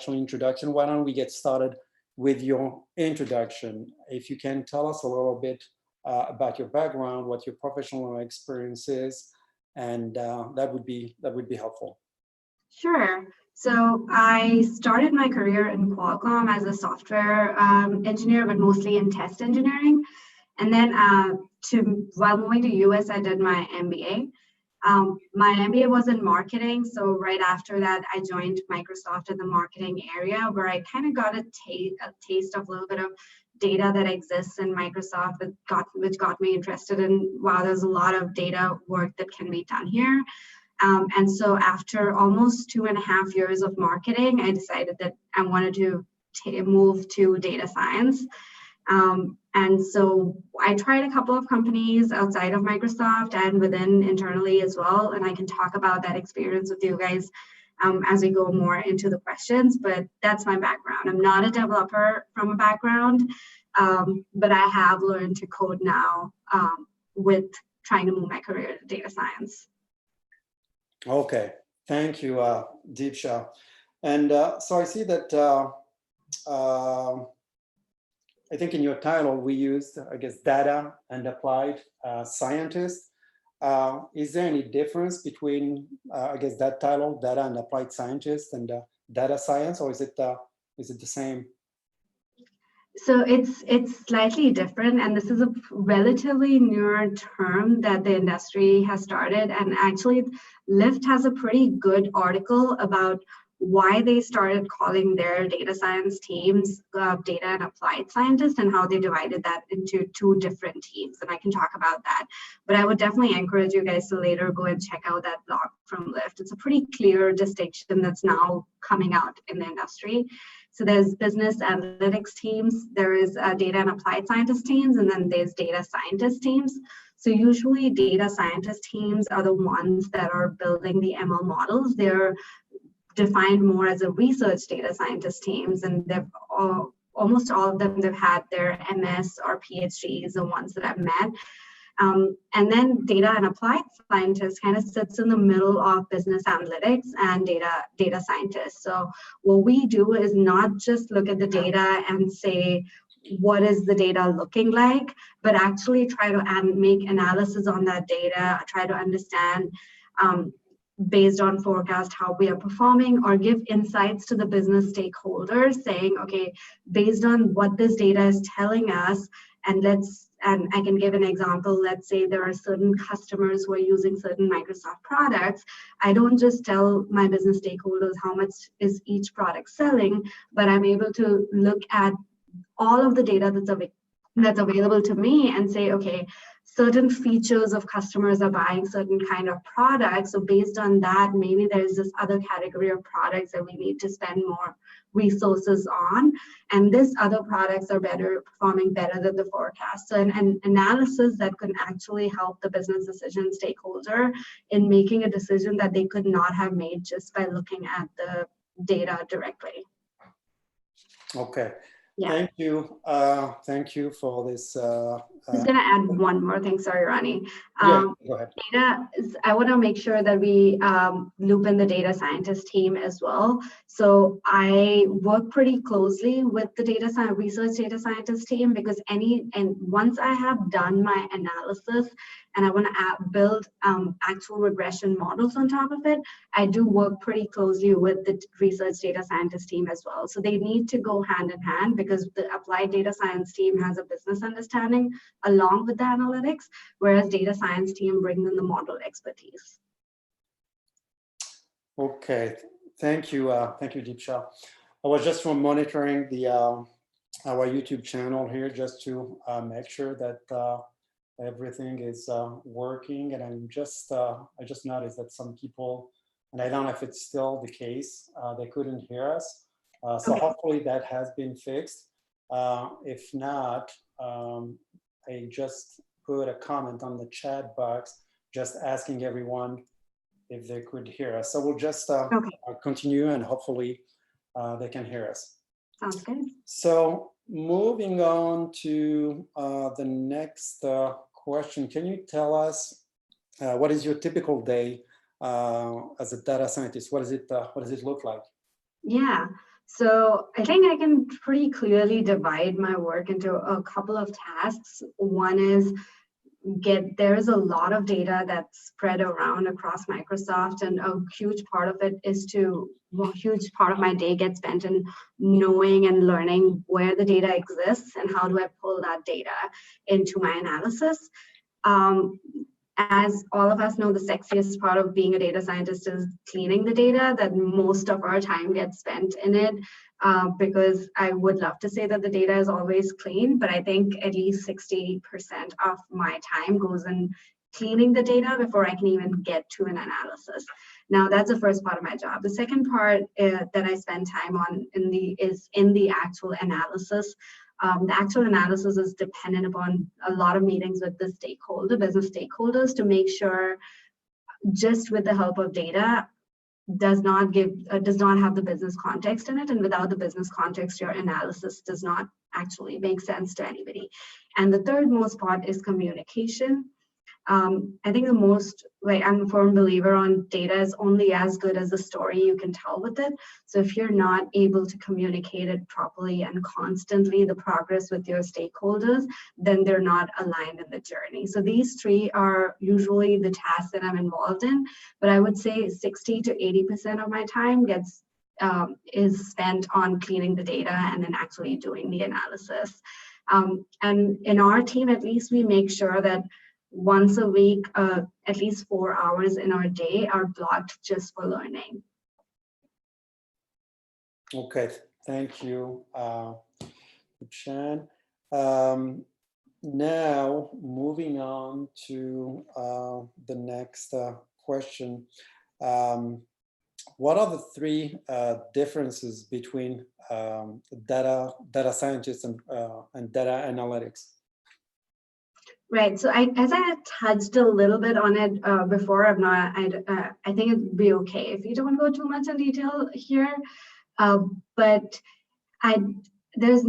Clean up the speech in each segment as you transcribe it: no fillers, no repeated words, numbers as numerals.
introduction, why don't we get started with your introduction? If you can tell us a little bit about your background, what your professional experience is, and that would be helpful. Sure. So I started my career in Qualcomm as a software engineer, but mostly in test engineering. And then while moving to US, I did my MBA. My MBA was in marketing. So right after that, I joined Microsoft in the marketing area, where I kind of got a taste of a little bit of data that exists in Microsoft, which got me interested in, wow, there's a lot of data work that can be done here. And so after almost 2.5 years of marketing, I decided that I wanted to move to data science. And so I tried a couple of companies outside of Microsoft and within internally as well. And I can talk about that experience with you guys as we go more into the questions, but that's my background. I'm not a developer from a background, but I have learned to code now with trying to move my career to data science. Okay, thank you, Deepsha. And so I see that I think in your title we used, I guess, data and applied scientist. Is there any difference between, I guess, that title, data and applied scientist, and data science, or is it the same? So it's slightly different, and this is a relatively newer term that the industry has started. And actually, Lyft has a pretty good article about why they started calling their data science teams data and applied scientists, and how they divided that into 2 different teams. And I can talk about that. But I would definitely encourage you guys to later go and check out that blog from Lyft. It's a pretty clear distinction that's now coming out in the industry. So there's business analytics teams, there is data and applied scientist teams, and then there's data scientist teams. So usually data scientist teams are the ones that are building the ML models. They're defined more as a research data scientist teams, and they've almost all of them, they've had their MS or PhDs, the ones that I've met. And then data and applied scientists kind of sits in the middle of business analytics and data scientists. So what we do is not just look at the data and say, what is the data looking like, but actually try to make analysis on that data, try to understand based on forecast how we are performing, or give insights to the business stakeholders saying, okay, based on what this data is telling us, and I can give an example. Let's say there are certain customers who are using certain Microsoft products. I don't just tell my business stakeholders how much is each product selling, but I'm able to look at all of the data that's available to me and say, okay, certain features of customers are buying certain kind of products. So based on that, maybe there's this other category of products that we need to spend more resources on. And this other products are performing better than the forecast. So an analysis that could actually help the business decision stakeholder in making a decision that they could not have made just by looking at the data directly. Okay. Yeah. Thank you. Thank you for this. I was going to add one more thing. Sorry, Ronnie. Yeah, go ahead. I want to make sure that we loop in the data scientist team as well. So I work pretty closely with the research data scientist team, because once I have done my analysis and I want to build actual regression models on top of it, I do work pretty closely with the research data scientist team as well. So they need to go hand in hand, because the applied data science team has a business understanding along with the analytics, whereas data science team brings in the model expertise. Okay, thank you, Deepsha. I was just monitoring our YouTube channel here just to make sure that everything is working, and I just noticed that some people, and I don't know if it's still the case, they couldn't hear us. So okay. Hopefully that has been fixed. If not, I just put a comment on the chat box, just asking everyone if they could hear us. So we'll just continue, and hopefully they can hear us. Sounds good. So moving on to the next question, can you tell us what is your typical day as a data scientist? What does it look like? Yeah. So I think I can pretty clearly divide my work into a couple of tasks. One is there is a lot of data that's spread around across Microsoft, and a huge part of it is huge part of my day gets spent in knowing and learning where the data exists and how do I pull that data into my analysis. As all of us know, the sexiest part of being a data scientist is cleaning the data, that most of our time gets spent in it, because I would love to say that the data is always clean, but I think at least 60% of my time goes in cleaning the data before I can even get to an analysis. Now, that's the first part of my job. The second part that I spend time on is in the actual analysis. The actual analysis is dependent upon a lot of meetings with the business stakeholders, to make sure, just with the help of data, does not have the business context in it, and without the business context, your analysis does not actually make sense to anybody. And the third most part is communication. I think I'm a firm believer on data is only as good as the story you can tell with it. So if you're not able to communicate it properly and constantly, the progress with your stakeholders, then they're not aligned in the journey. So these three are usually the tasks that I'm involved in, but I would say 60 to 80% of my time is spent on cleaning the data and then actually doing the analysis. And in our team, at least, we make sure that once a week, at least 4 hours in our day are blocked just for learning. Okay, thank you, Shan. Now, moving on to the next question. What are the three differences between data scientists and data analytics? Right. So as I touched a little bit on it before, I think it'd be okay if you don't go too much in detail here. But there's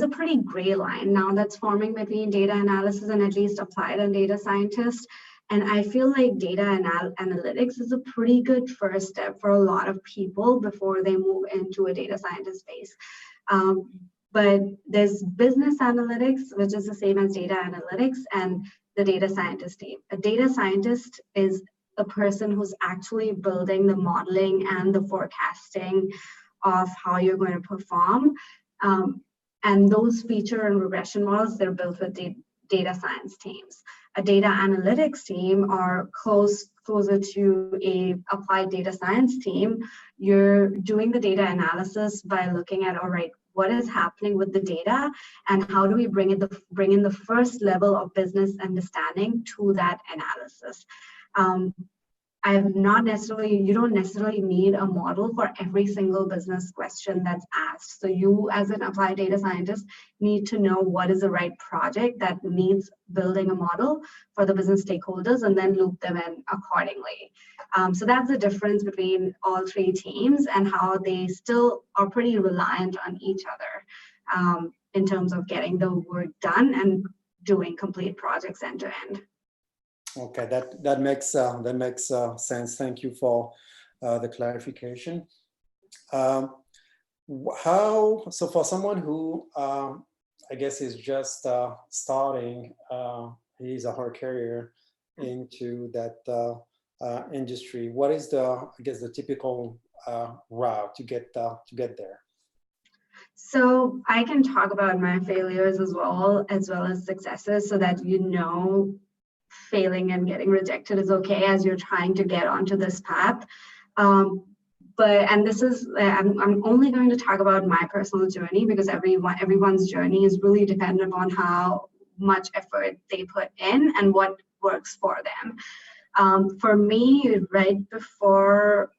a pretty gray line now that's forming between data analysis and at least applied and data scientists. And I feel like data analytics is a pretty good first step for a lot of people before they move into a data scientist space. But there's business analytics, which is the same as data analytics, and the data scientist team. A data scientist is a person who's actually building the modeling and the forecasting of how you're going to perform. And those feature and regression models, they're built with the data science teams. A data analytics team are closer to a applied data science team. You're doing the data analysis by looking at, all right, what is happening with the data and how do we bring in the first level of business understanding to that analysis. You don't necessarily need a model for every single business question that's asked. So you, as an applied data scientist, need to know what is the right project that needs building a model for the business stakeholders and then loop them in accordingly. So that's the difference between all three teams and how they still are pretty reliant on each other in terms of getting the work done and doing complete projects end to end. Okay, that makes sense. Thank you for the clarification. So for someone who I guess is just starting his or her career into that industry, what is the typical route to get there? So I can talk about my failures as well as successes, so that failing and getting rejected is okay as you're trying to get onto this path. I'm only going to talk about my personal journey, because everyone's journey is really dependent upon how much effort they put in and what works for them. For me, right before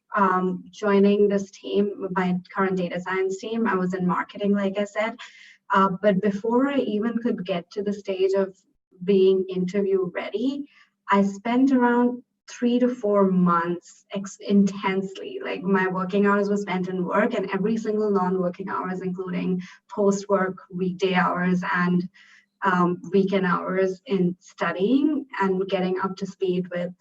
joining this team, my current data science team, I was in marketing, like I said. But before I even could get to the stage of being interview ready, I spent around 3 to 4 months intensely. Like, my working hours were spent in work, and every single non-working hours, including post-work, weekday hours, and weekend hours, in studying and getting up to speed with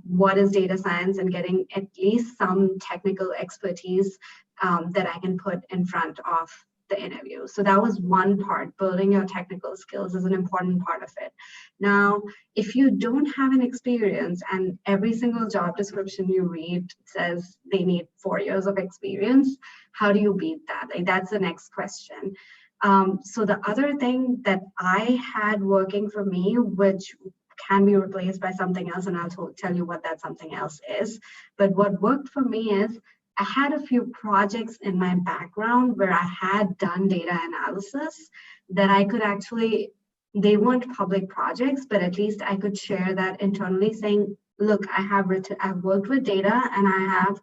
what is data science and getting at least some technical expertise that I can put in front of the interview. So that was one part. Building your technical skills is an important part of it. Now, if you don't have an experience and every single job description you read says they need 4 years of experience, how do you beat that? Like, that's the next question. So the other thing that I had working for me, which can be replaced by something else, and I'll tell you what that something else is. But what worked for me is I had a few projects in my background where I had done data analysis that I could actually, they weren't public projects, but at least I could share that internally saying, look, I've worked with data and I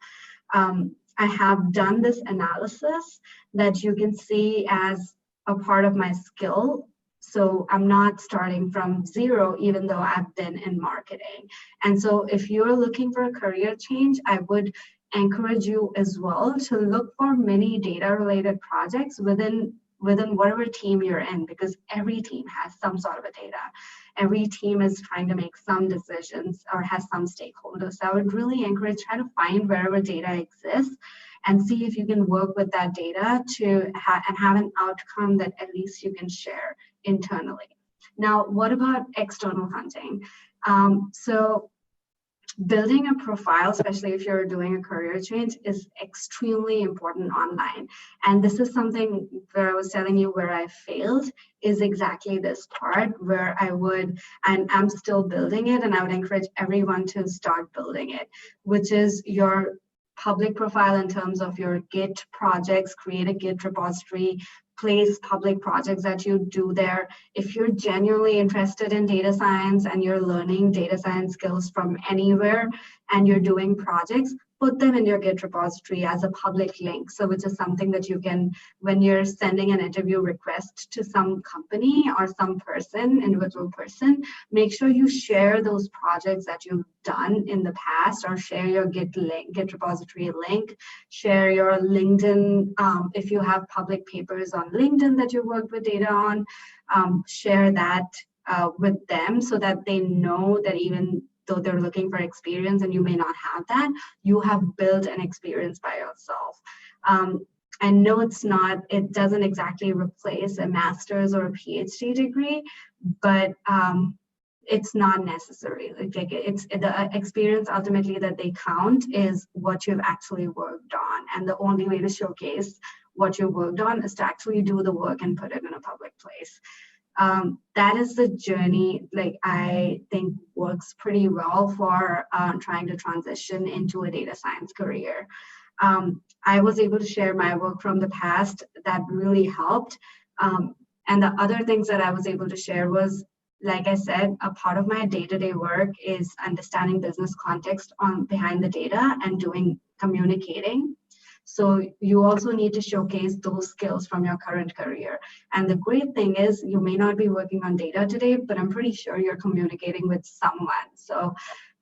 have done this analysis that you can see as a part of my skill. So I'm not starting from zero, even though I've been in marketing. And so if you're looking for a career change, I would encourage you as well to look for many data related projects within whatever team you're in, because every team has some sort of a data. Every team is trying to make some decisions or has some stakeholders. So I would really encourage, try to find wherever data exists and see if you can work with that data to have an outcome that at least you can share internally. Now, what about external hunting? So building a profile, especially if you're doing a career change, is extremely important online. And this is something where I was telling you where I failed, is exactly this part where and I'm still building it, and I would encourage everyone to start building it, which is your public profile in terms of your Git projects, create a Git repository, place public projects that you do there. If you're genuinely interested in data science and you're learning data science skills from anywhere and you're doing projects, put them in your Git repository as a public link. So which is something that you can, when you're sending an interview request to some company or some person, individual person, make sure you share those projects that you've done in the past, or share your Git repository link, share your LinkedIn, if you have public papers on LinkedIn that you worked with data on, share that with them so that they know that even though they're looking for experience and you may not have that, you have built an experience by yourself. And no, it doesn't exactly replace a master's or a PhD degree, but it's not necessary. Like it's the experience ultimately that they count is what you've actually worked on. And the only way to showcase what you worked on is to actually do the work and put it in a public place. That is the journey, like I think works pretty well for trying to transition into a data science career. I was able to share my work from the past that really helped. And the other things that I was able to share was, like I said, a part of my day-to-day work is understanding business context behind the data and communicating. So you also need to showcase those skills from your current career. And the great thing is you may not be working on data today, but I'm pretty sure you're communicating with someone. So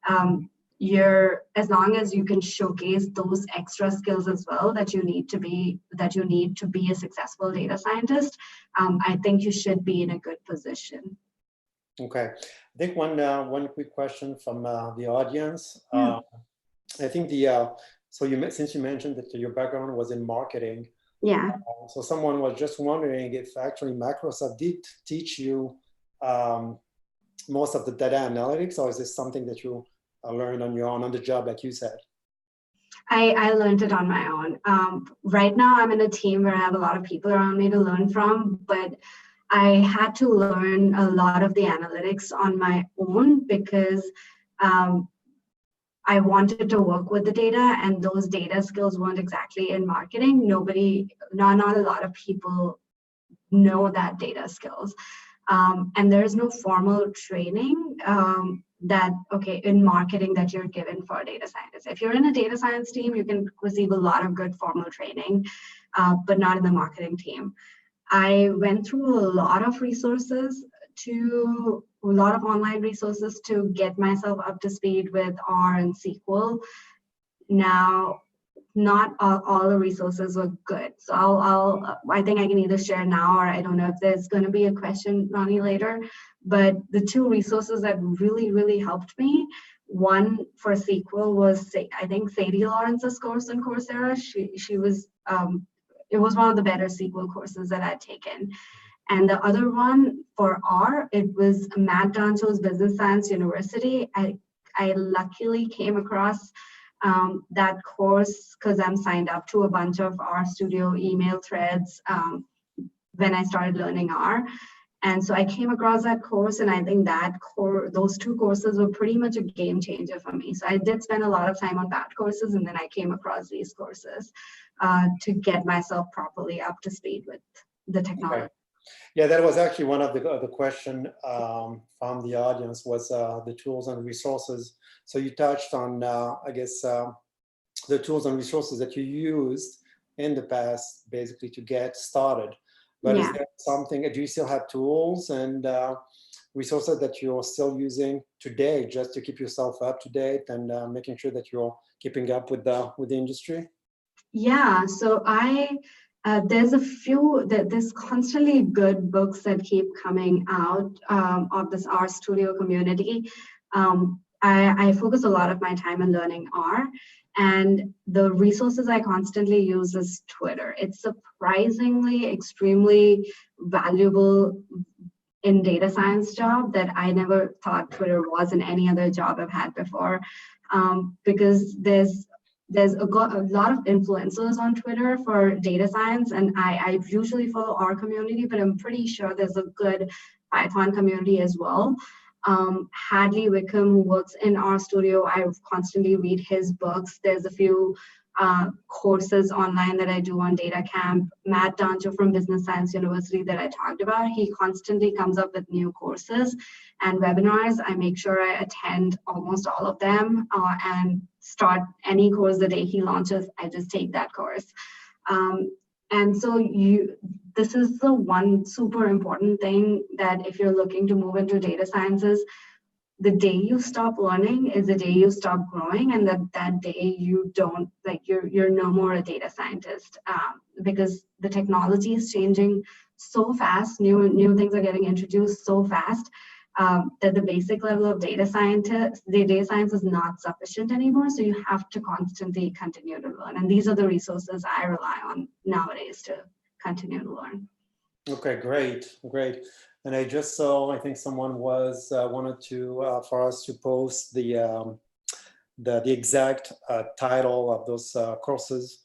as long as you can showcase those extra skills as well that you need to be a successful data scientist, I think you should be in a good position. Okay, I think one quick question from the audience. Yeah. I think since you mentioned that your background was in marketing, Yeah. So someone was just wondering if actually Microsoft did teach you most of the data analytics, or is this something that you learned on your own on the job, like you said? I learned it on my own. Right now, I'm in a team where I have a lot of people around me to learn from, but I had to learn a lot of the analytics on my own because I wanted to work with the data, and those data skills weren't exactly in marketing. Not a lot of people know that data skills. And there's no formal training in marketing that you're given for a data scientist. If you're in a data science team, you can receive a lot of good formal training, but not in the marketing team. I went through a lot of online resources to get myself up to speed with R and SQL. Now, not all the resources were good. So I think I can either share now, or I don't know if there's going to be a question, Ronnie, later. But the two resources that really, really helped me One for SQL was, I think, Sadie Lawrence's course on Coursera. She was, it was one of the better SQL courses that I'd taken. And the other one for R, it was Matt Dancho's Business Science University. I luckily came across that course because I'm signed up to a bunch of RStudio email threads when I started learning R. And so I came across that course, and I think those two courses were pretty much a game changer for me. So I did spend a lot of time on that courses, and then I came across these courses to get myself properly up to speed with the technology. Okay. Yeah, that was actually one of the question from the audience was the tools and resources. So you touched on, I guess, the tools and resources that you used in the past, basically to get started. But is there something, do you still have tools and resources that you're still using today just to keep yourself up to date and making sure that you're keeping up with the industry? Yeah, so there's there's constantly good books that keep coming out of this RStudio community. I focus a lot of my time on learning R, and the resources I constantly use is Twitter. It's surprisingly extremely valuable in data science job that I never thought Twitter was in any other job I've had before, because there's a lot of influencers on Twitter for data science, and I usually follow our community, but I'm pretty sure there's a good Python community as well. Hadley Wickham, who works in RStudio, I constantly read his books. There's a few courses online that I do on Data Camp. Matt Dancho from Business Science University that I talked about, he constantly comes up with new courses and webinars. I make sure I attend almost all of them and start any course the day he launches. I just take that course. And so this is the one super important thing that if you're looking to move into data sciences, the day you stop learning is the day you stop growing, and that day you don't, like, you're no more a data scientist, because the technology is changing so fast, new things are getting introduced so fast, that the basic level of data science is not sufficient anymore. So you have to constantly continue to learn, and these are the resources I rely on nowadays to continue to learn. Okay, great. And I just saw, I think someone wanted to for us to post the exact title of those courses.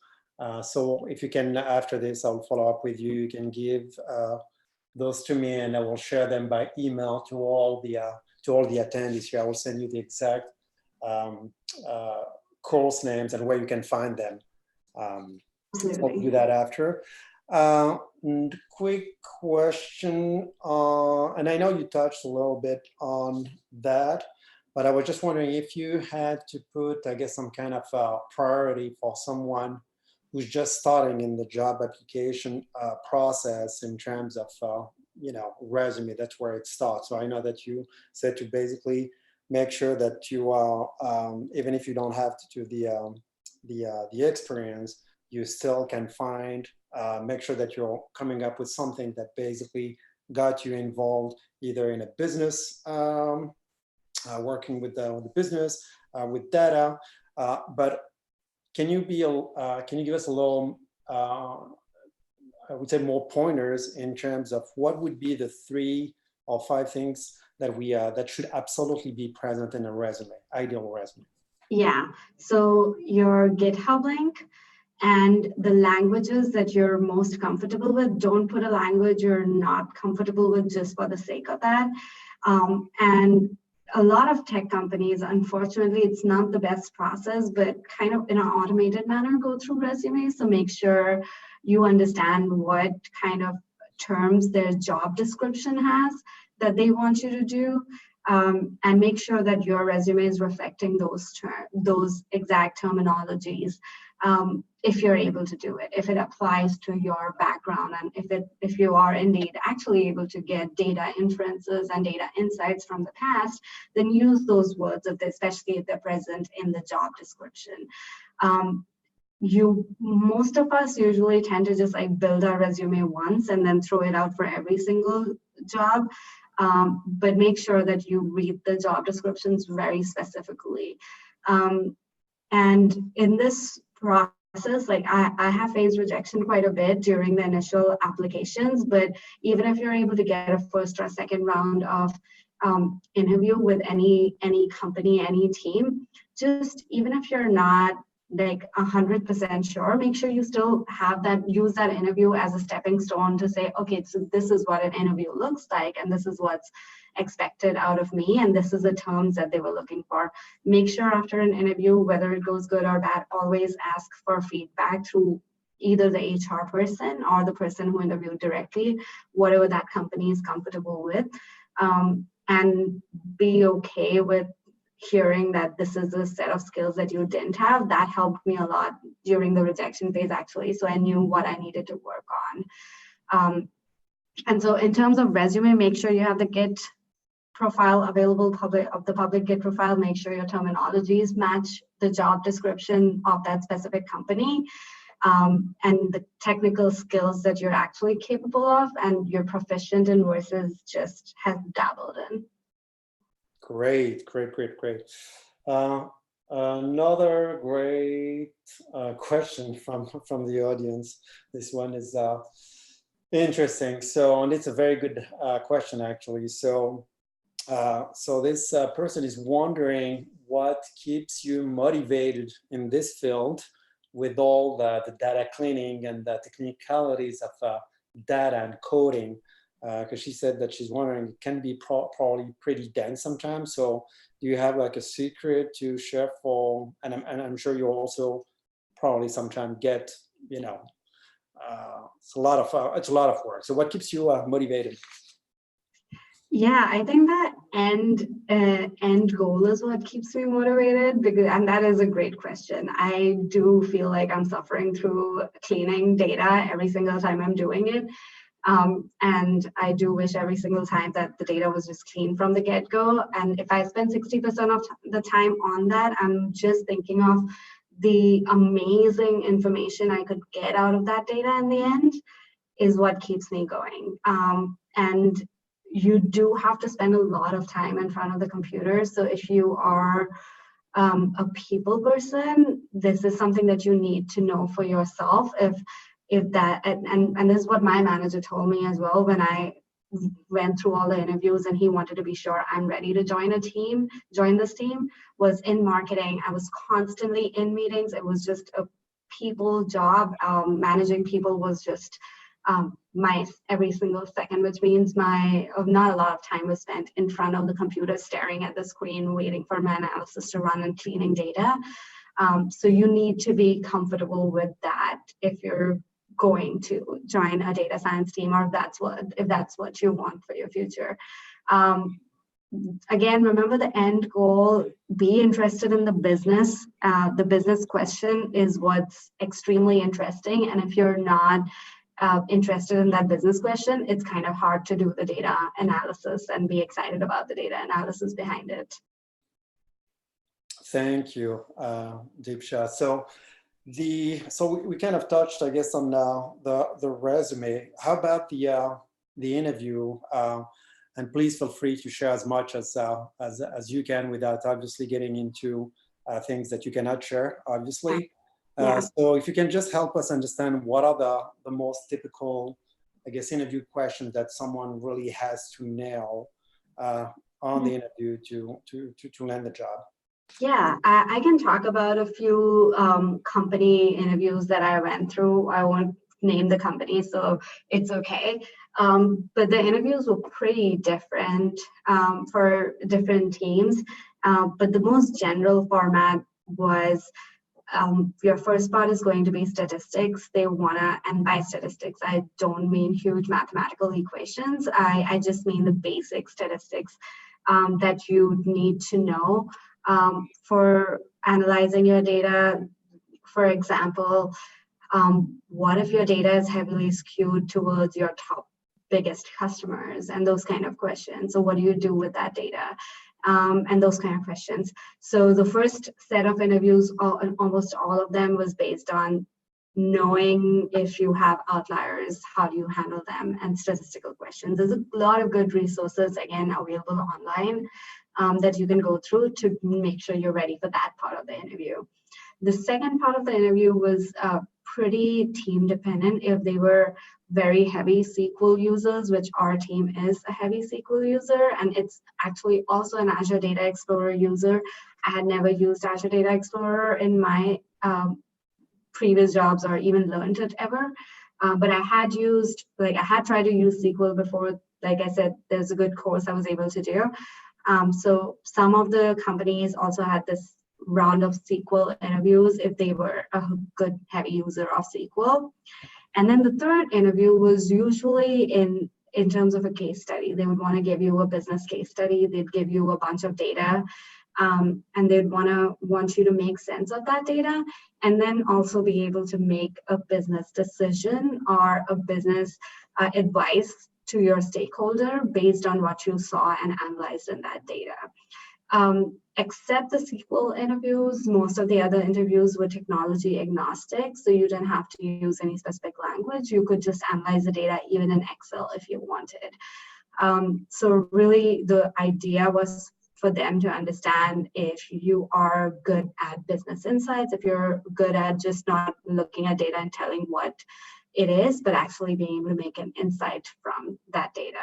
So if you can, after this, I'll follow up with you. You can give those to me, and I will share them by email to all the attendees here. I will send you the exact course names and where you can find them. So I'll do that after. And quick question, and I know you touched a little bit on that, but I was just wondering if you had to put, I guess, some kind of priority for someone who's just starting in the job application process in terms of, resume. That's where it starts. So I know that you said to basically make sure that you are, even if you don't have to do the experience, you still can find, make sure that you're coming up with something that basically got you involved either in a business, working with the business, with data, but can you give us a little, I would say, more pointers in terms of what would be the 3 or 5 things that that should absolutely be present in a resume, ideal resume? Yeah, so your GitHub link and the languages that you're most comfortable with. Don't put a language you're not comfortable with just for the sake of that. And a lot of tech companies, unfortunately, it's not the best process, but kind of in an automated manner go through resumes. So make sure you understand what kind of terms their job description has that they want you to do. And make sure that your resume is reflecting those exact terminologies, if you're able to do it, if it applies to your background, and if you are indeed actually able to get data inferences and data insights from the past, then use those words, especially if they're present in the job description. Most of us usually tend to just like build our resume once and then throw it out for every single job. but make sure that you read the job descriptions very specifically. And in this process, like I have faced rejection quite a bit during the initial applications, but even if you're able to get a first or second round of interview with any company, any team, just even if you're not like 100% sure, make sure you still have that, use that interview as a stepping stone to say, okay, so this is what an interview looks like, and this is what's expected out of me, and this is the terms that they were looking for. Make sure after an interview, whether it goes good or bad, always ask for feedback through either the HR person or the person who interviewed directly, whatever that company is comfortable with, and be okay with hearing that this is a set of skills that you didn't have. That helped me a lot during the rejection phase, actually. So I knew what I needed to work on. And so in terms of resume, make sure you have the Git profile available, the public Git profile. Make sure your terminologies match the job description of that specific company, and the technical skills that you're actually capable of and you're proficient in versus just have dabbled in. Great. Another great question from the audience. This one is interesting. So, and it's a very good question, actually. So this person is wondering what keeps you motivated in this field with all the data cleaning and the technicalities of data and coding. Because she said that she's wondering, it can be probably pretty dense sometimes. So do you have like a secret to share for, and I'm sure you also probably sometimes get, you know, it's a lot of work. So what keeps you motivated? Yeah, I think that end goal is what keeps me motivated, and that is a great question. I do feel like I'm suffering through cleaning data every single time I'm doing it. And I do wish every single time that the data was just clean from the get-go. And if I spend 60% of the time on that, I'm just thinking of the amazing information I could get out of that data in the end is what keeps me going. And you do have to spend a lot of time in front of the computer. So if you are a people person, this is something that you need to know for yourself. If that, and this is what my manager told me as well when I went through all the interviews and he wanted to be sure I'm ready to join this team, was in marketing. I was constantly in meetings. It was just a people job. Managing people was just my every single second, which means not a lot of time was spent in front of the computer staring at the screen waiting for my analysis to run and cleaning data. So you need to be comfortable with that if you're going to join a data science team, or if that's what you want for your future. Again, remember the end goal, be interested in the business. The business question is what's extremely interesting. And if you're not interested in that business question, it's kind of hard to do the data analysis and be excited about the data analysis behind it. Thank you, Deepsha. So we kind of touched, I guess, on the resume. How about the interview? And please feel free to share as much as you can without obviously getting into things that you cannot share, obviously. Yeah. So if you can just help us understand what are the most typical, I guess, interview questions that someone really has to nail on the interview to land the job. Yeah, I can talk about a few company interviews that I went through. I won't name the company, so it's okay. But the interviews were pretty different for different teams. But the most general format was your first part is going to be statistics. They wanna, and by statistics, I don't mean huge mathematical equations. I just mean the basic statistics that you need to know for analyzing your data. For example, what if your data is heavily skewed towards your top biggest customers and those kind of questions? So what do you do with that data? And those kind of questions. So the first set of interviews, almost all of them was based on knowing if you have outliers, how do you handle them, and statistical questions. There's a lot of good resources, again, available online that you can go through to make sure you're ready for that part of the interview. The second part of the interview was pretty team dependent. If they were very heavy SQL users, which our team is a heavy SQL user, and it's actually also an Azure Data Explorer user. I had never used Azure Data Explorer in my previous jobs or even learned it ever. But I had tried to use SQL before. Like I said, there's a good course I was able to do. So some of the companies also had this round of SQL interviews if they were a good heavy user of SQL. And then the third interview was usually in terms of a case study. They would want to give you a business case study. They'd give you a bunch of data, and they'd want you to make sense of that data, and then also be able to make a business decision or a business advice to your stakeholder based on what you saw and analyzed in that data. Except the SQL interviews, most of the other interviews were technology agnostic, so you didn't have to use any specific language. You could just analyze the data even in Excel if you wanted. So really the idea was for them to understand if you are good at business insights, if you're good at just not looking at data and telling what it is, but actually being able to make an insight from that data.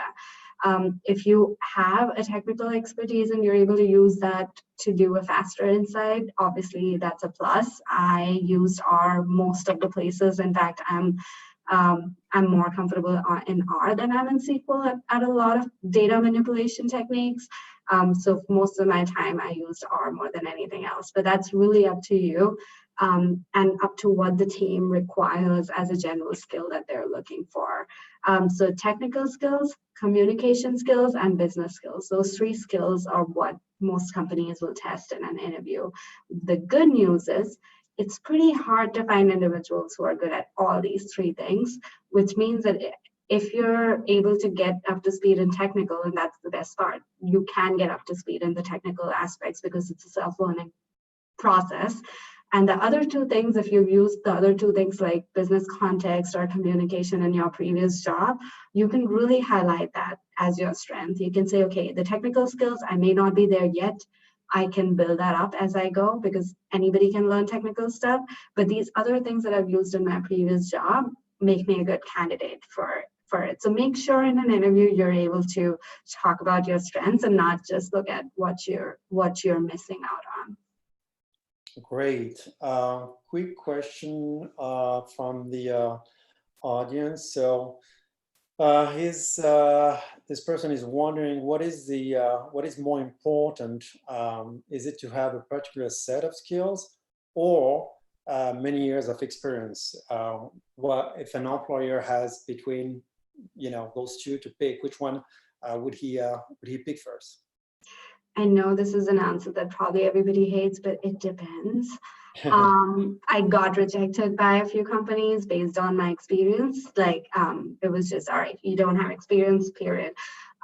If you have a technical expertise and you're able to use that to do a faster insight, obviously that's a plus. I used R most of the places. In fact, I'm more comfortable in R than I'm in SQL at a lot of data manipulation techniques. So for most of my time, I used R more than anything else, but that's really up to you. And up to what the team requires as a general skill that they're looking for. So technical skills, communication skills, and business skills. Those three skills are what most companies will test in an interview. The good news is it's pretty hard to find individuals who are good at all these three things, which means that if you're able to get up to speed in technical, and that's the best part, you can get up to speed in the technical aspects because it's a self-learning process. And the other two things, if you've used the other two things like business context or communication in your previous job, you can really highlight that as your strength. You can say, okay, the technical skills, I may not be there yet. I can build that up as I go because anybody can learn technical stuff. But these other things that I've used in my previous job make me a good candidate for it. So make sure in an interview you're able to talk about your strengths and not just look at what you're missing out on. Great. Quick question from the audience. So this person is wondering what is more important? Is it to have a particular set of skills or many years of experience? What if an employer has between those two to pick? Which one would he pick first? I know this is an answer that probably everybody hates, but it depends. I got rejected by a few companies based on my experience. Like it was just, all right, you don't have experience, period.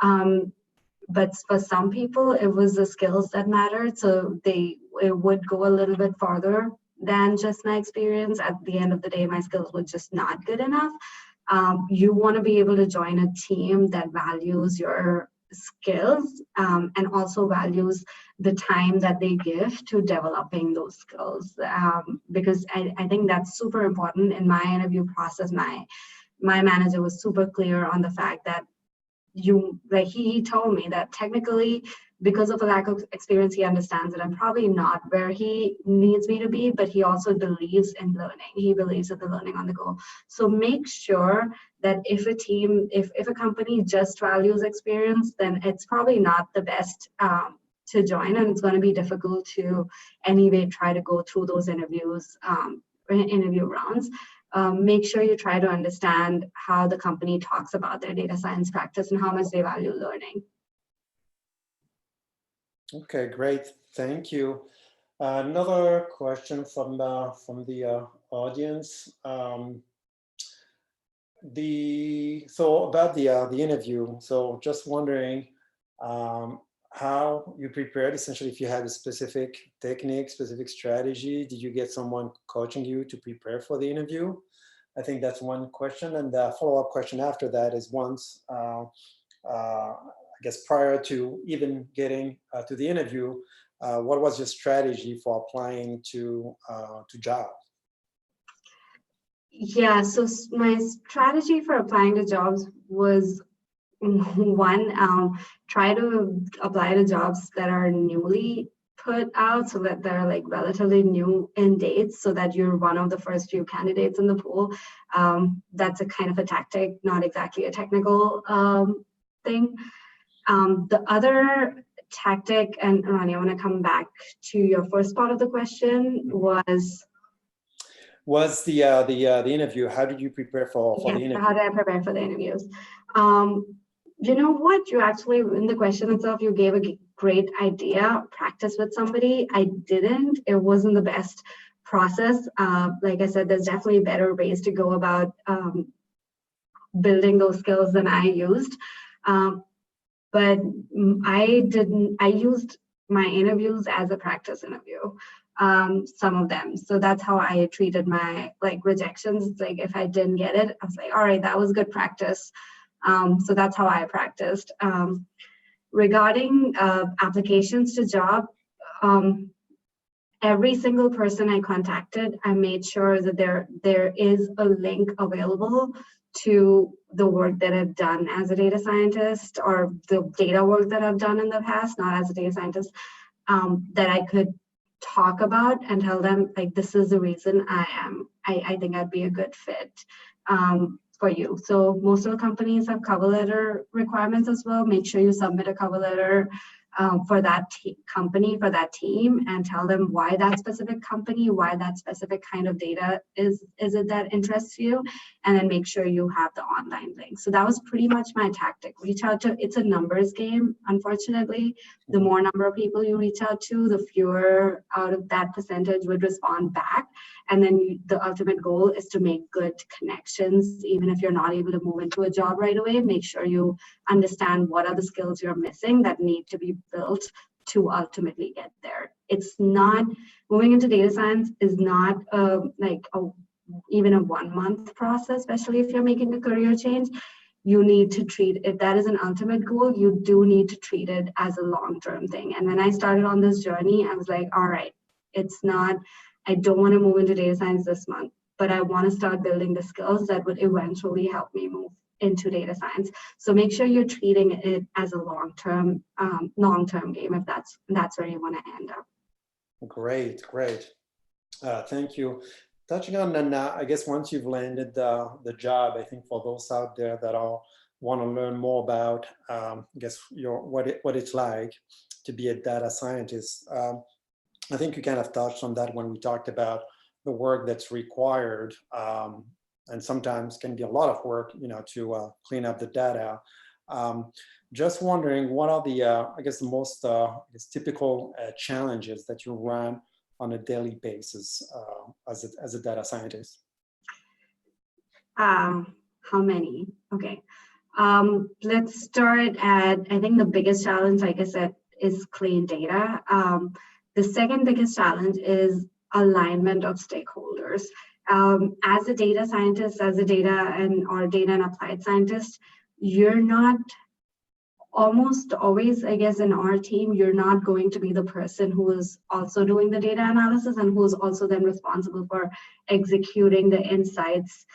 But for some people, it was the skills that mattered. So it would go a little bit farther than just my experience. At the end of the day, my skills were just not good enough. You want to be able to join a team that values your skills and also values the time that they give to developing those skills, because I think that's super important. In my interview process, my manager was super clear on the fact that he told me that technically, because of a lack of experience, he understands that I'm probably not where he needs me to be, but he also believes in learning. He believes in the learning on the go. So make sure that if a company just values experience, then it's probably not the best to join, and it's going to be difficult to anyway try to go through those interview rounds. Make sure you try to understand how the company talks about their data science practice and how much they value learning. Okay, great. Thank you. Another question from the audience. So about the interview. So just wondering, how you prepared, essentially, if you had a specific technique, specific strategy. Did you get someone coaching you to prepare for the interview? I think that's one question. And the follow-up question after that is once, I guess prior to even getting to the interview, what was your strategy for applying to jobs? Yeah, so my strategy for applying to jobs was one, try to apply to jobs that are newly put out, so that they're like relatively new in dates, so that you're one of the first few candidates in the pool. That's a kind of a tactic, not exactly a technical thing. The other tactic, and Ronnie, I want to come back to your first part of the question, was the interview. How did you prepare for the interview? How did I prepare for the interviews? You know what? You actually, in the question itself, you gave a great idea. Practice with somebody. I didn't. It wasn't the best process. Like I said, there's definitely better ways to go about building those skills than I used. But I used my interviews as a practice interview. Some of them. So that's how I treated my rejections. It's like, if I didn't get it, I was like, all right, that was good practice. So that's how I practiced. Regarding applications to job, every single person I contacted, I made sure that there is a link available to the work that I've done as a data scientist, or the data work that I've done in the past, not as a data scientist, that I could talk about and tell them, like, this is the reason I think I'd be a good fit for you. So most of the companies have cover letter requirements as well. Make sure you submit a cover letter for that company, for that team, and tell them why that specific company, why that specific kind of data is it that interests you, and then make sure you have the online link. So that was pretty much my tactic. Reach out to, it's a numbers game, unfortunately. The more number of people you reach out to, the fewer out of that percentage would respond back. And then the ultimate goal is to make good connections. Even if you're not able to move into a job right away, make sure you understand what are the skills you're missing that need to be built to ultimately get there. It's not, moving into data science is not even a 1 month process, especially if you're making a career change. You need to treat, if that is an ultimate goal, you do need to treat it as a long-term thing. And when I started on this journey, I was like, all right, it's not, I don't want to move into data science this month, but I want to start building the skills that would eventually help me move into data science. So make sure you're treating it as a long-term game, if that's where you want to end up. Great. Thank you. Touching on, and I guess once you've landed the job, I think for those out there that want to learn more about, I guess what it's like to be a data scientist. I think you kind of touched on that when we talked about the work that's required, and sometimes can be a lot of work, to clean up the data. Just wondering, what are the, I guess, the most typical challenges that you run on a daily basis as a data scientist? How many? Okay. Let's start at, I think the biggest challenge, like I said, is clean data. The second biggest challenge is alignment of stakeholders. As a data scientist, as a data and applied scientist, you're not, almost always, I guess, in our team, you're not going to be the person who is also doing the data analysis and who's also then responsible for executing the insights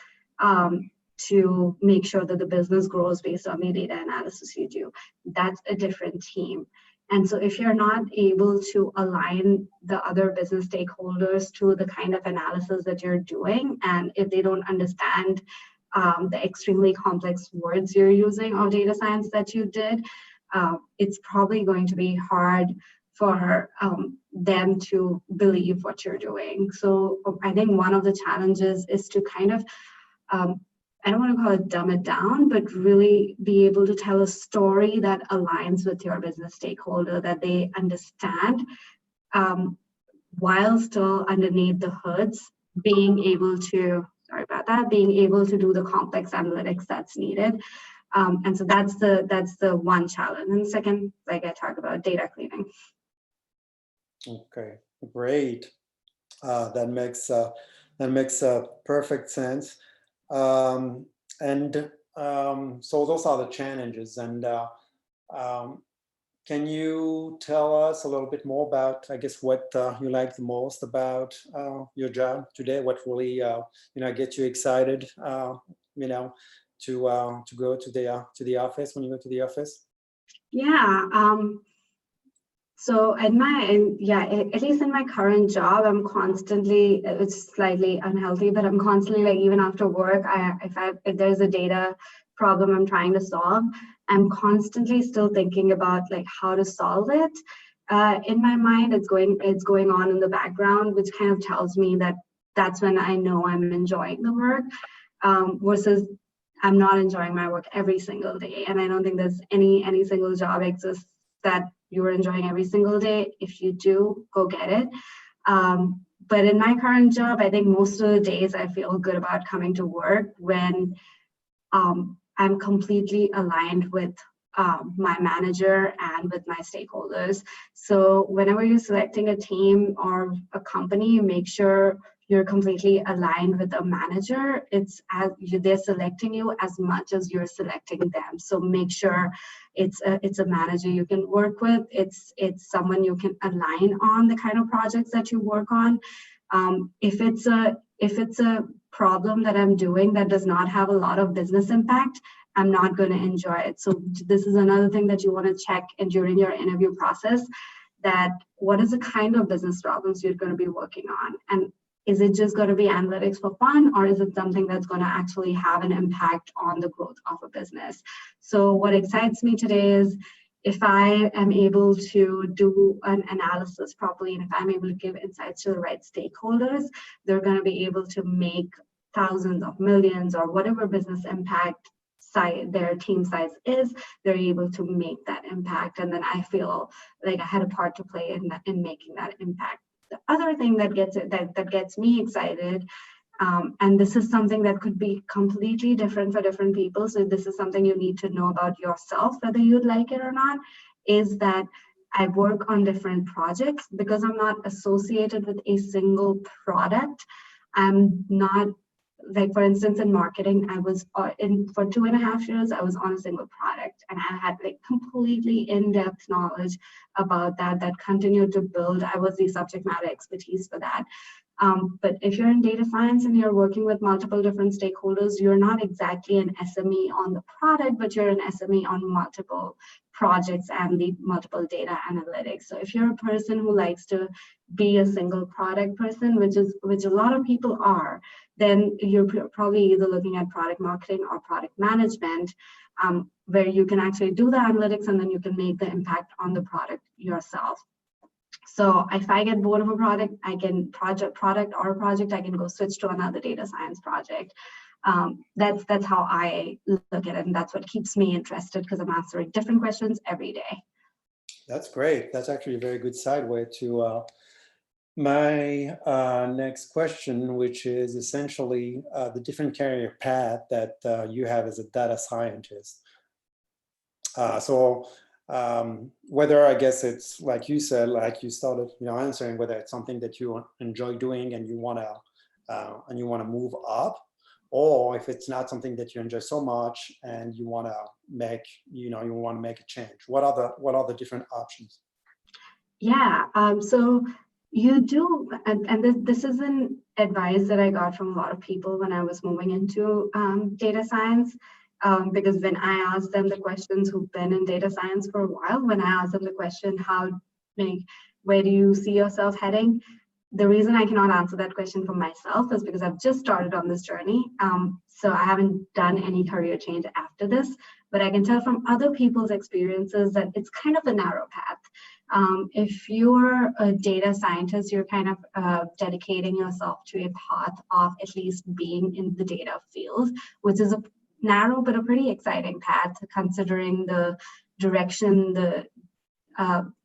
to make sure that the business grows based on the data analysis you do. That's a different team. And so if you're not able to align the other business stakeholders to the kind of analysis that you're doing, and if they don't understand the extremely complex words you're using of data science that you did, it's probably going to be hard for them to believe what you're doing. So I think one of the challenges is to kind of, I don't want to call it dumb it down, but really be able to tell a story that aligns with your business stakeholder, that they understand, while still underneath the hoods, being able to do the complex analytics that's needed. And so that's the one challenge. And the second, like I talked about, data cleaning. Okay, great. That makes perfect sense. So those are the challenges. And um, can you tell us a little bit more about, I guess, what you like the most about your job today? What really, gets you excited, to go to the office when you go to the office? Yeah. So at at least in my current job, I'm constantly, it's slightly unhealthy, but I'm constantly, like, even after work, if there's a data problem I'm trying to solve, I'm constantly still thinking about, like, how to solve it. In my mind, it's going on in the background, which kind of tells me that that's when I know I'm enjoying the work, versus I'm not enjoying my work every single day. And I don't think there's any single job exists that you're enjoying every single day. If you do, go get it. But in my current job, I think most of the days I feel good about coming to work when I'm completely aligned with my manager and with my stakeholders. So whenever you're selecting a team or a company, make sure you're completely aligned with a manager. They're selecting you as much as you're selecting them. So make sure it's a manager you can work with. It's someone you can align on the kind of projects that you work on. If it's a problem that I'm doing that does not have a lot of business impact, I'm not going to enjoy it. So this is another thing that you want to check in during your interview process, that what is the kind of business problems you're going to be working on? And is it just going to be analytics for fun, or is it something that's going to actually have an impact on the growth of a business? So what excites me today is if I am able to do an analysis properly, and if I'm able to give insights to the right stakeholders, they're going to be able to make thousands of millions or whatever business impact their team size is, they're able to make that impact. And then I feel like I had a part to play in making that impact. The other thing that gets me excited, and this is something that could be completely different for different people, so this is something you need to know about yourself, whether you'd like it or not, is that I work on different projects. Because I'm not associated with a single product. I'm not, like, for instance, in marketing, I was for 2.5 years, I was on a single product, and I had, like, completely in-depth knowledge about that continued to build. I was the subject matter expertise for that. But if you're in data science and you're working with multiple different stakeholders, you're not exactly an SME on the product, but you're an SME on multiple projects and the multiple data analytics. So if you're a person who likes to be a single product person, which a lot of people are, then you're probably either looking at product marketing or product management, where you can actually do the analytics and then you can make the impact on the product yourself. So if I get bored of a product, I can I can go switch to another data science project. That's how I look at it, and that's what keeps me interested, because I'm answering different questions every day. That's great. That's actually a very good segue to my next question, which is essentially the different career path that you have as a data scientist. Whether, I guess it's like you said, like you started, answering, whether it's something that you enjoy doing and you want to move up, or if it's not something that you enjoy so much and you want to make, you want to make a change. What are the different options? Yeah. So you do, and this is an advice that I got from a lot of people when I was moving into data science. Because when I asked them the questions who've been in data science for a while, when I asked them the question, where do you see yourself heading? The reason I cannot answer that question for myself is because I've just started on this journey. So I haven't done any career change after this, but I can tell from other people's experiences that it's kind of a narrow path. If you're a data scientist, you're kind of dedicating yourself to a path of at least being in the data field, which is a narrow but a pretty exciting path, considering the direction the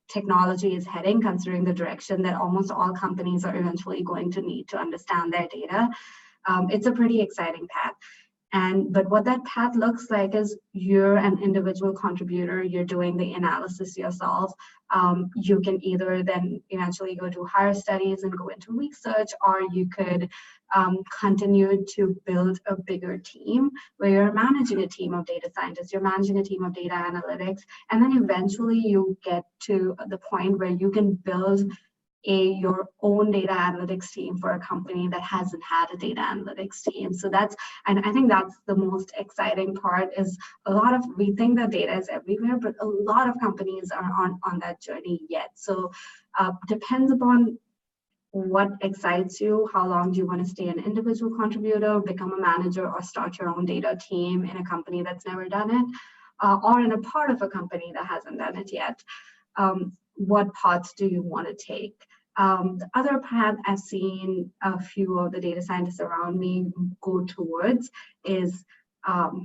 technology is heading, considering the direction that almost all companies are eventually going to need to understand their data. It's a pretty exciting path. But what that path looks like is you're an individual contributor, you're doing the analysis yourself. You can either then eventually go to higher studies and go into research, or you could continue to build a bigger team where you're managing a team of data scientists, you're managing a team of data analytics, and then eventually you get to the point where you can build your own data analytics team for a company that hasn't had a data analytics team. So and I think that's the most exciting part, is we think that data is everywhere, but a lot of companies are on that journey yet. So depends upon what excites you, how long do you want to stay an individual contributor, become a manager, or start your own data team in a company that's never done it, or in a part of a company that hasn't done it yet. What paths do you want to take? The other path I've seen a few of the data scientists around me go towards is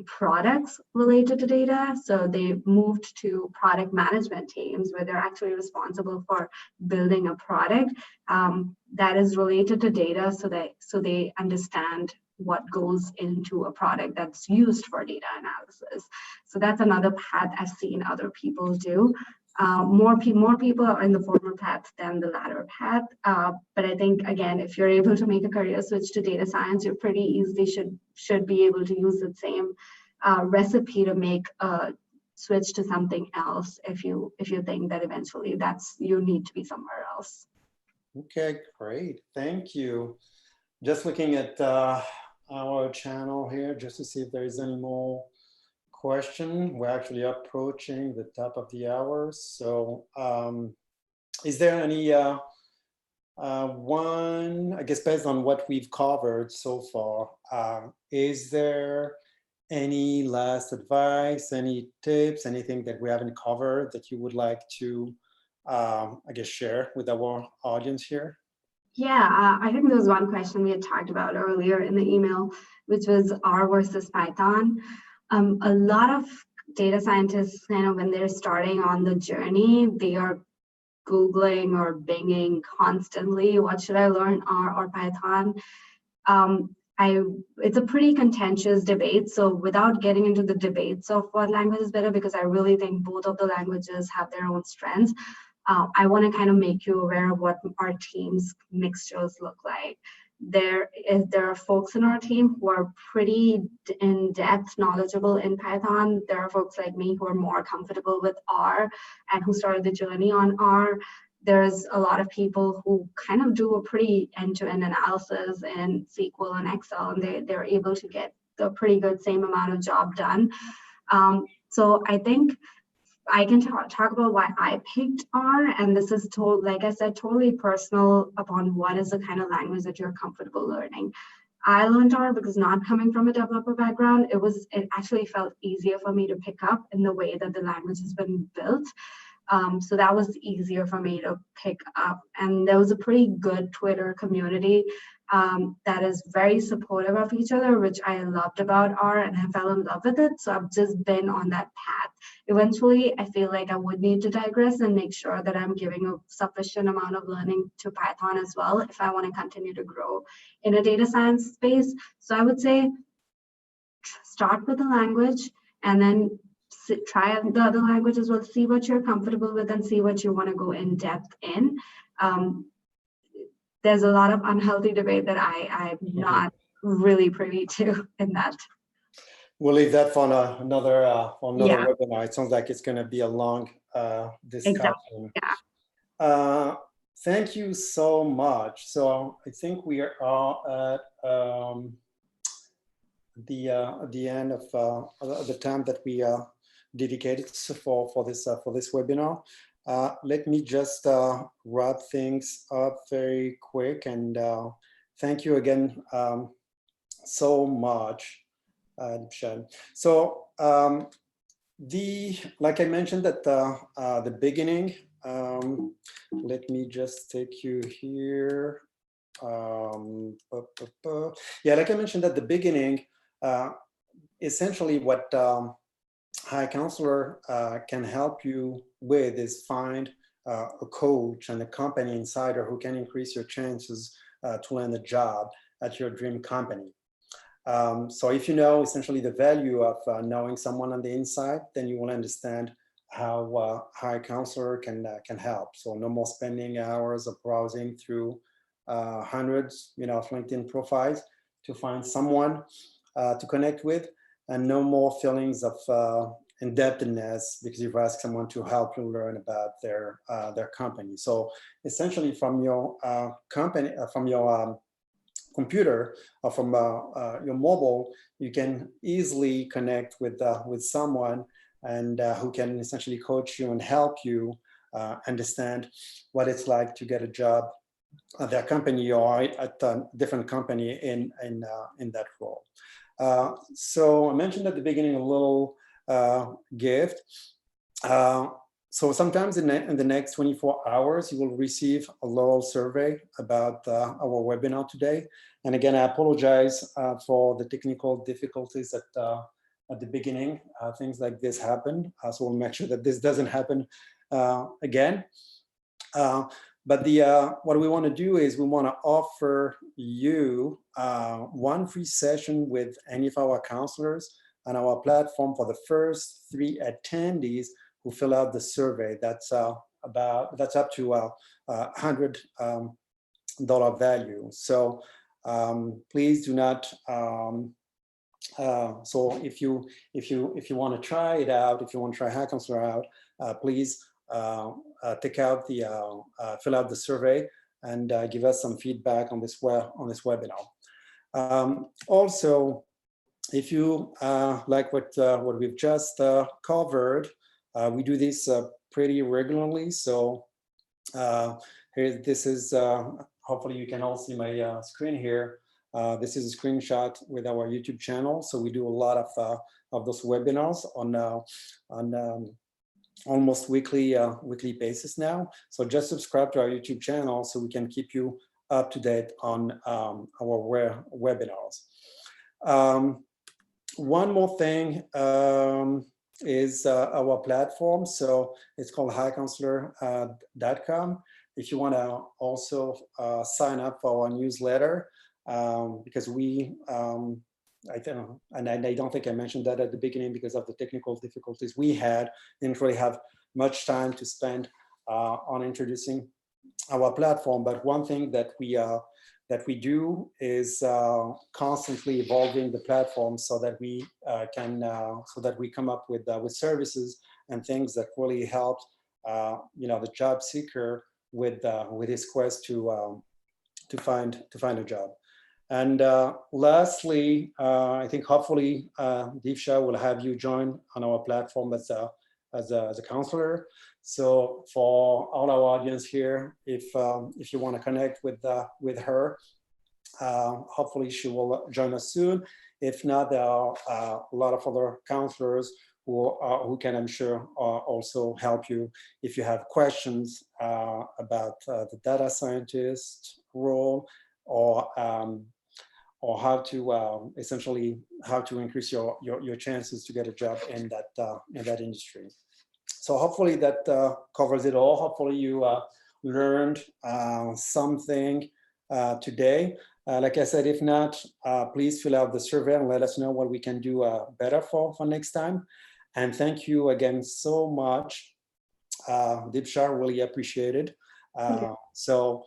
products related to data. So they moved to product management teams where they're actually responsible for building a product that is related to data, so they understand what goes into a product that's used for data analysis. So that's another path I've seen other people do. More people are in the former path than the latter path. But I think, again, if you're able to make a career switch to data science, you're pretty easily should be able to use the same recipe to make a switch to something else if you think that eventually you need to be somewhere else. Okay, great. Thank you. Just looking at our channel here just to see if there is any more question. We're actually approaching the top of the hour. So is there any one, I guess based on what we've covered so far, is there any last advice, any tips, anything that we haven't covered that you would like to, I guess, share with our audience here? Yeah, I think there was one question we had talked about earlier in the email, which was R versus Python. A lot of data scientists, when they're starting on the journey, they are Googling or Binging constantly, what should I learn, R or Python? It's a pretty contentious debate. So without getting into the debates of what language is better, because I really think both of the languages have their own strengths, I want to kind of make you aware of what our team's mixtures look like. There are folks in our team who are pretty in-depth knowledgeable in Python. There are folks like me who are more comfortable with R and who started the journey on R. There's a lot of people who kind of do a pretty end-to-end analysis in SQL and Excel, and they're able to get a pretty good same amount of job done. So I think I can talk about why I picked R, and this is like I said, totally personal upon what is the kind of language that you're comfortable learning. I learned R because, not coming from a developer background, it actually felt easier for me to pick up in the way that the language has been built. So that was easier for me to pick up. And there was a pretty good Twitter community that is very supportive of each other, which I loved about R, and I fell in love with it. So I've just been on that path. Eventually, I feel like I would need to digress and make sure that I'm giving a sufficient amount of learning to Python as well if I want to continue to grow in a data science space. So I would say start with the language and then try the other language as well, see what you're comfortable with and see what you want to go in depth in. There's a lot of unhealthy debate that I'm not really privy to in that. We'll leave that for another webinar. It sounds like it's going to be a long discussion. Exactly. Yeah. Thank you so much. So I think we are at the end of the time that we dedicated for this webinar. Let me just wrap things up very quick, and thank you again so much, Shan. So like I mentioned at the beginning, let me just take you here. Yeah, like I mentioned at the beginning, essentially what High Counselor can help you with is find a coach and a company insider who can increase your chances to land a job at your dream company. So if you know essentially the value of knowing someone on the inside, then you will understand how a counselor can help. So no more spending hours of browsing through hundreds, of LinkedIn profiles to find someone to connect with, and no more feelings of indebtedness because you've asked someone to help you learn about their company. So essentially, from your company, from your computer or from your mobile, you can easily connect with someone and who can essentially coach you and help you understand what it's like to get a job at their company or at a different company in that role. So I mentioned at the beginning a little gift. So sometimes in the next 24 hours, you will receive a little survey about our webinar today. And again, I apologize for the technical difficulties at the beginning. Things like this happen. So we'll make sure that this doesn't happen again. But what we want to do is we want to offer you one free session with any of our counselors on our platform for the first 3 attendees who fill out the survey. That's up to $100 value. So please do not. So if you want to try it out, if you want to try Hack Counselor out, please take out the fill out the survey and give us some feedback on this webinar. Also, if you like what we've just covered, we do this pretty regularly. So here, this is hopefully you can all see my screen here. This is a screenshot with our YouTube channel. So we do a lot of those webinars on almost weekly basis now. So just subscribe to our YouTube channel so we can keep you up to date on our webinars. One more thing is our platform. So it's called highcounselor.com. If you want to also sign up for our newsletter, because I don't think I mentioned that at the beginning because of the technical difficulties we had. Didn't really have much time to spend on introducing our platform. But one thing that we do is constantly evolving the platform so that we come up with services and things that really help the job seeker with his quest to find a job. And lastly, I think hopefully Deepsha will have you join on our platform as a counselor. So for all our audience here, if you want to connect with her, hopefully she will join us soon. If not, there are a lot of other counselors who can, I'm sure, also help you if you have questions about the data scientist role or how to essentially how to increase your chances to get a job in that industry. So hopefully that covers it all. Hopefully you learned something today. Like I said, if not, please fill out the survey and let us know what we can do better for next time. And thank you again so much, Deepsha, really appreciated. So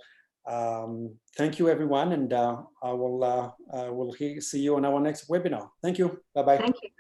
thank you, everyone, and I will see you on our next webinar. Thank you. Bye-bye. Thank you.